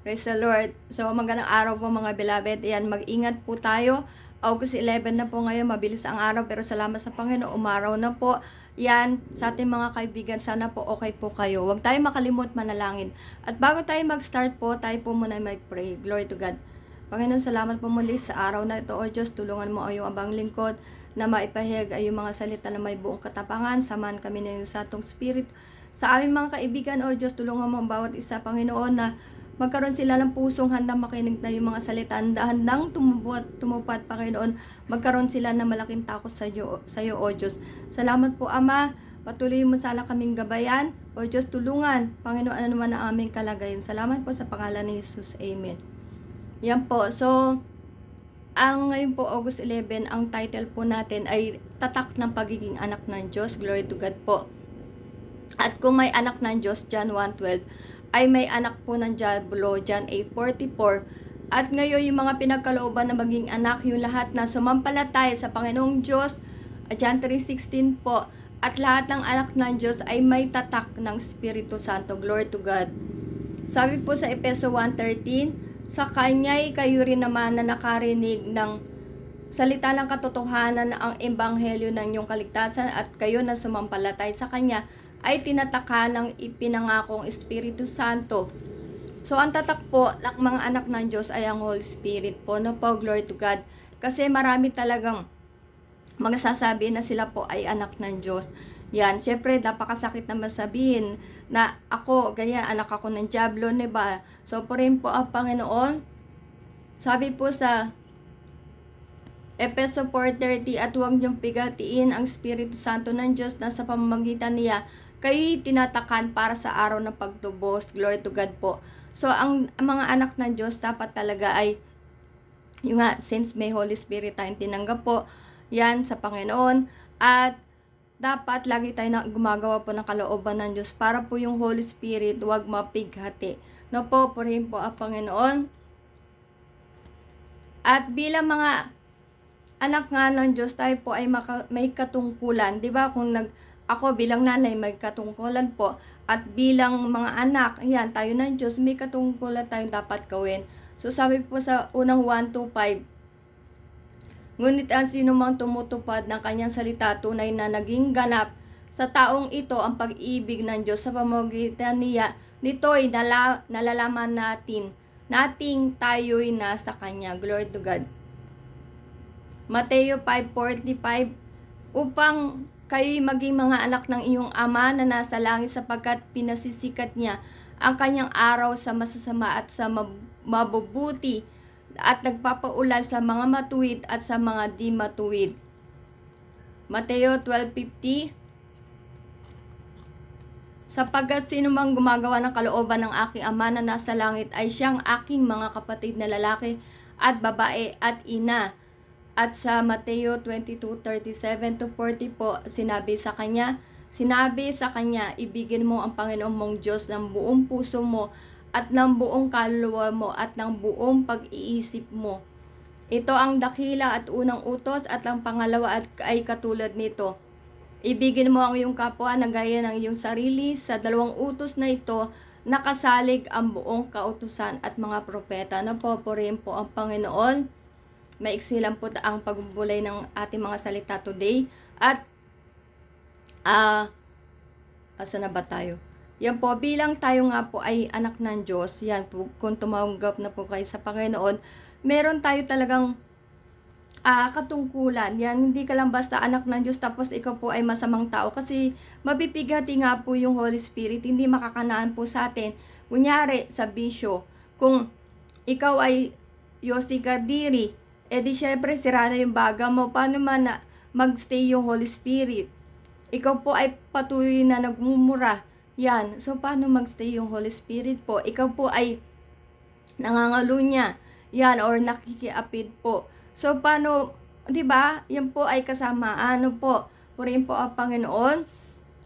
Praise the Lord. So, magandang araw po mga beloved. Ayan, mag-ingat po tayo. August 11 na po ngayon, mabilis ang araw, pero salamat sa Panginoon, umaraw na po. Yan, sa ating mga kaibigan, sana po okay po kayo. Huwag tayo makalimot manalangin. At bago tayo mag-start po, tayo po muna mag-pray. Glory to God. Panginoon, salamat po muli sa araw na ito, O Diyos. Tulungan mo ang iyong abang lingkod na maipahayag ay yung mga salita na may buong katapangan. Samahan kami na yung sa atong spirit. Sa aming mga kaibigan, O Diyos, tulungan mo ang bawat isa, Panginoon, na magkaroon sila ng pusong handang makinig na yung mga salita, handang tumupad, Panginoon. Magkaroon sila ng malaking takot sa iyo, O Diyos. Salamat po, Ama. Patuloy mo sana kaming gabayan. O Diyos, tulungan. Panginoon, ano naman ang aming kalagayan. Salamat po sa pangalan ni Jesus. Amen. Yan po. So, ngayon po, August 11, ang title po natin ay Tatak ng Pagiging Anak ng Diyos. Glory to God po. At kung may anak ng Diyos, John 1:12, ay may anak po ng Diablo, John 8:44. At ngayon yung mga pinagkalooban na maging anak, yung lahat na sumampalataya sa Panginoong Diyos, John 3:16 po. At lahat ng anak ng Diyos ay may tatak ng Espiritu Santo. Glory to God. Sabi po sa Efeso 1:13, sa Kanya'y kayo rin naman na nakarinig ng salita ng katotohanan ang ebanghelyo ng inyong kaligtasan at kayo na sumampalatay sa Kanya ay tinataka ng ipinangakong Espiritu Santo. So, ang tatak po ng mga anak ng Diyos ay ang Holy Spirit po. No po, glory to God. Kasi marami talagang magsasabi na sila po ay anak ng Diyos. Yan, syempre, napakasakit naman sabihin na ako, ganyan, anak ako ng Diablo, diba? So, po rin po ang Panginoon. Sabi po sa Efeso 4:30, at huwag niyong pigatiin ang Espiritu Santo ng Diyos na sa pamamagitan niya kayo'y tinatakan para sa araw ng pagtubos. Glory to God po. So, ang mga anak ng Diyos dapat talaga ay, yung nga, since may Holy Spirit tayong tinanggap po, yan sa Panginoon, at dapat lagi tayo na gumagawa po ng kalooban ng Diyos para po yung Holy Spirit huwag mapighati. No po, purihin po ang Panginoon. At bilang mga anak nga ng Diyos, tayo po ay may katungkulan. Diba? Kung ako bilang nanay, may katungkulan po. At bilang mga anak, yan, tayo ng Diyos, may katungkulan tayong dapat gawin. So, sabi po sa unang 1-5, ngunit ang sinumang tumutupad ng kanyang salita, tunay na naging ganap sa taong ito ang pag-ibig ng Diyos sa pamamagitan niya. Nito'y nalalaman nating tayo'y nasa Kanya. Glory to God. Mateo 5:45, upang kayo'y maging mga anak ng iyong Ama na nasa langit, sapagkat pinasisikat niya ang kanyang araw sa masasama at sa mabubuti, at nagpapaulan sa mga matuwid at sa mga di matuwid. Mateo 12:50, sapagkat sino mang gumagawa ng kalooban ng aking Ama na nasa langit ay siyang aking mga kapatid na lalaki at babae at ina. At sa Mateo 22:37-40 po, sinabi sa kanya, ibigin mo ang Panginoon mong Diyos ng buong puso mo at ng buong kaluluwa mo at ng buong pag-iisip mo. Ito ang dakila at unang utos, at ang pangalawa ay katulad nito. Ibigin mo ang iyong kapwa na gaya ng iyong sarili. Sa dalawang utos na ito, nakasalig ang buong kautusan at mga propeta. Napopurihin po ang Panginoon. Maiksi lang po ang pagbubulay ng ating mga salita today. At, asa na ba tayo? Yan po, bilang tayo nga po ay anak ng Diyos, yan po, kung tumanggap na po kayo sa Panginoon, meron tayo talagang katungkulan. Yan, hindi ka lang basta anak ng Diyos tapos ikaw po ay masamang tao. Kasi mabibigati nga po yung Holy Spirit, hindi makakanaan po sa atin. Kunyari, sa bisyo, kung ikaw ay Yossi Kadiri, di syempre sira na yung baga mo. Paano man na magstay yung Holy Spirit? Ikaw po ay patuloy na nagmumura. Yan. So, paano magstay yung Holy Spirit po? Ikaw po ay nangangalunya. Yan, or nakikiapid po. So, paano, di ba? Yan po ay kasama. Ano po? Purihin po ang Panginoon.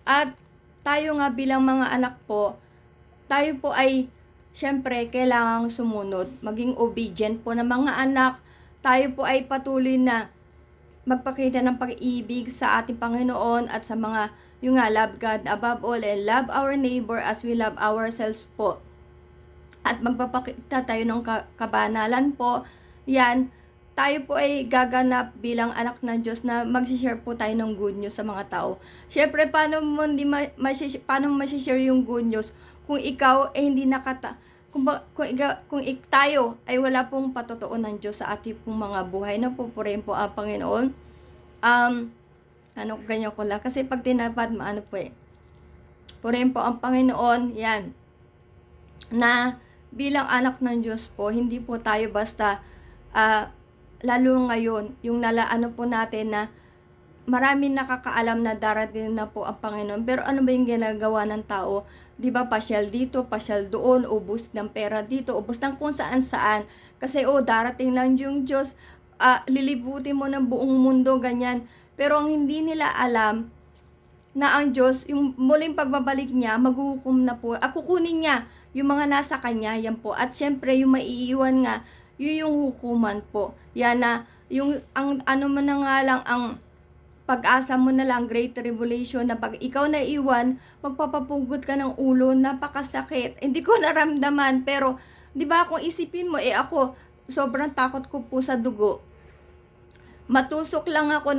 At tayo nga bilang mga anak po, tayo po ay syempre kailangang sumunod. Maging obedient po ng mga anak. Tayo po ay patuloy na magpakita ng pag-ibig sa ating Panginoon at sa mga, yung nga, love God above all and love our neighbor as we love ourselves po. at magpapakita tayo ng kabanalan po. Yan, tayo po ay gaganap bilang anak ng Diyos na mag-share po tayo ng good news sa mga tao. Syempre, paano mo share yung good news kung ikaw ay hindi kung tayo ay wala pong patotoo ng Diyos sa ating pong mga buhay, na pupurihin po ang Panginoon. Ganyan ko lang. Kasi pag tinapad, purihin po ang Panginoon, yan. Na bilang anak ng Diyos po, hindi po tayo basta, lalo ngayon, yung po natin na marami nakakaalam na darating na po ang Panginoon. Pero ano ba yung ginagawa ng tao? Di ba, pasyal dito, pasyal doon, ubos ng pera dito, ubos ng kung saan-saan. Kasi darating lang yung Diyos, lilibutin mo ng buong mundo, ganyan. Pero ang hindi nila alam, na ang Diyos, yung muling pagbabalik niya, maghuhukom na po, kukunin niya yung mga nasa kanya, yan po. At syempre, yung maiiwan nga, yun yung hukuman po. Yan na, ang mo na nga lang, ang pag-asa mo na lang, great tribulation, na pag ikaw na iwan, magpapapugot ka ng ulo, napakasakit. Hindi ko naramdaman, pero, di ba, kung isipin mo, ako, sobrang takot ko po sa dugo. Matusok lang ako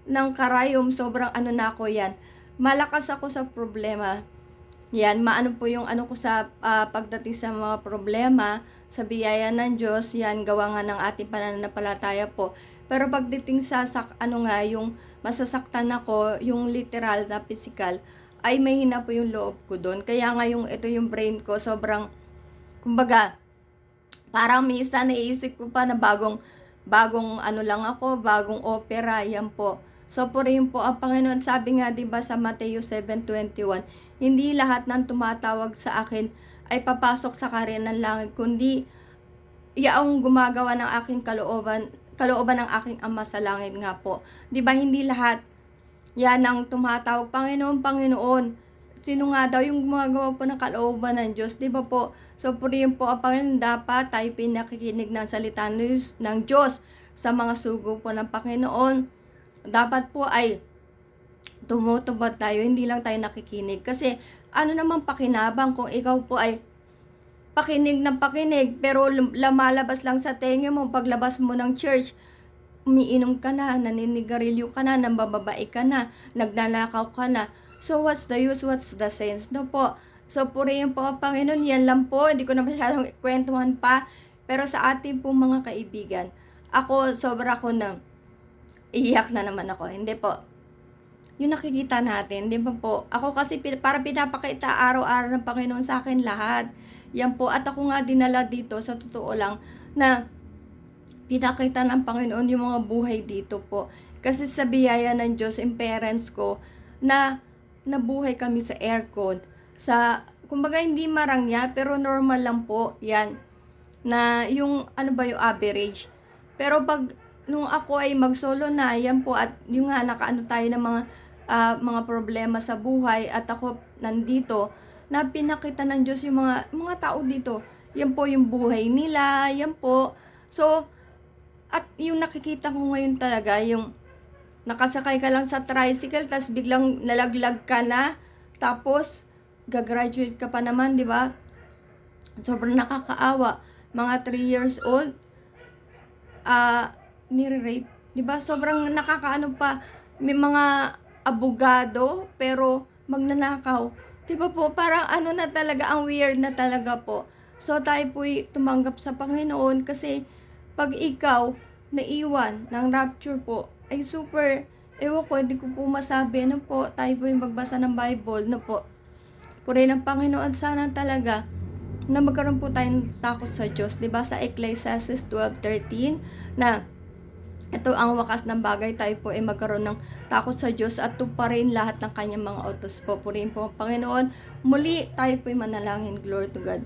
ng karayom, sobrang na ako yan. Malakas ako sa problema. Yan, maano po yung ko sa pagdating sa mga problema, sa biyaya ng Diyos, yan, gawa nga ng ating pananampalataya po. Pero pagdating sa yung masasaktan ako, yung literal na physical, ay mahina po yung loob ko doon. Kaya nga ito yung brain ko, sobrang, kumbaga, parang minsan naiisip ko pa na bagong lang ako, bagong opera, yan po. So, purihin po ang Panginoon. Sabi nga, diba, sa Mateo 7:21, hindi lahat ng tumatawag sa akin ay papasok sa kaharian ng langit, kundi yaong gumagawa ng aking kalooban ng aking Ama sa langit nga po. Diba, hindi lahat yan ang tumatawag, Panginoon, Panginoon. Sino nga daw yung gumagawa po ng kalooban ng Diyos, diba po? So, purihin po ang Panginoon. Dapat tayo pinakikinig ng salita ng Diyos sa mga sugo po ng Panginoon. Dapat po ay tumutubad tayo, hindi lang tayo nakikinig. Kasi naman pakinabang kung ikaw po ay pakinig ng pakinig, pero lumalabas lang sa tenga mo, paglabas mo ng church, umiinom ka na, naninigarilyo ka na, nambababae ka na, nagnanakaw ka na. So what's the use, what's the sense? No po. So purihin po ang Panginoon, yan lang po, hindi ko na masyadong kwentuhan pa. Pero sa ating po mga kaibigan, sobra ko na iyak na naman ako. Hindi po. Yung nakikita natin, di ba po? Ako kasi para pinapakita araw-araw ng Panginoon sa akin lahat. Yan po. At ako nga dinala dito, sa totoo lang, na pinakita ng Panginoon yung mga buhay dito po. Kasi sa biyaya ng Diyos, yung parents ko, na nabuhay kami sa aircon. Kumbaga hindi marangya, pero normal lang po. Yan. Na yung, yung average. Pero nung ako ay mag-solo na, yan po, at yung nga nakaano tayo ng mga problema sa buhay, at ako nandito, na pinakita ng Diyos yung mga tao dito. Yan po yung buhay nila, yan po. So, at yung nakikita ko ngayon talaga, yung nakasakay ka lang sa tricycle, tas biglang nalaglag ka na, tapos gagraduate ka pa naman, di ba? Sobrang nakakaawa. Mga 3 years old, nire-rape. Diba? Sobrang nakakaano pa. May mga abogado, pero magnanakaw. Diba po? Parang na talaga, ang weird na talaga po. So, tayo po'y tumanggap sa Panginoon, kasi pag ikaw naiwan ng rapture po, ay super, hindi ko po masabi, po, tayo po'y magbasa ng Bible, po. Purihin ng Panginoon, sana talaga, na magkaroon po tayong takot sa Diyos. Diba? Sa Ecclesiastes 12:13, na ito ang wakas ng bagay, tayo po ay magkaroon ng takot sa Diyos at tuparin lahat ng kanyang mga utos po. Purihin po ang Panginoon. Muli, tayo po ay manalangin. Glory to God.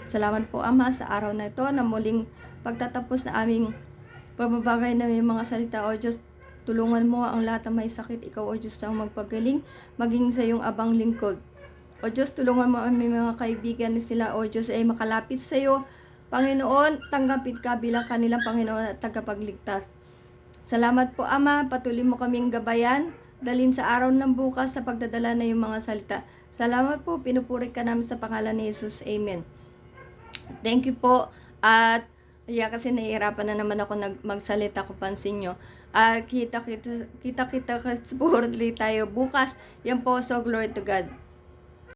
Salamat po, Ama, sa araw na ito, na muling pagtatapos na aming pababagay na may mga salita. O Diyos, tulungan mo ang lahat ng may sakit. Ikaw, O Diyos, ang magpagaling, maging sa iyong abang lingkod. O Diyos, tulungan mo ang mga kaibigan sila, O Diyos, ay makalapit sa iyo. Panginoon, tanggapin ka bilang kanilang Panginoon at tagapagligtas. Salamat po, Ama. Patuloy mo kaming gabayan, dalhin sa araw ng bukas sa pagdadala na yung mga salita. Salamat po. Pinupuri ka namin sa pangalan ni Jesus. Amen. Thank you po. At kasi nahihirapan na naman ako magsalita kung pansin nyo. Kita-kita, kita-kita kasi tayo bukas. Yan po. So, glory to God.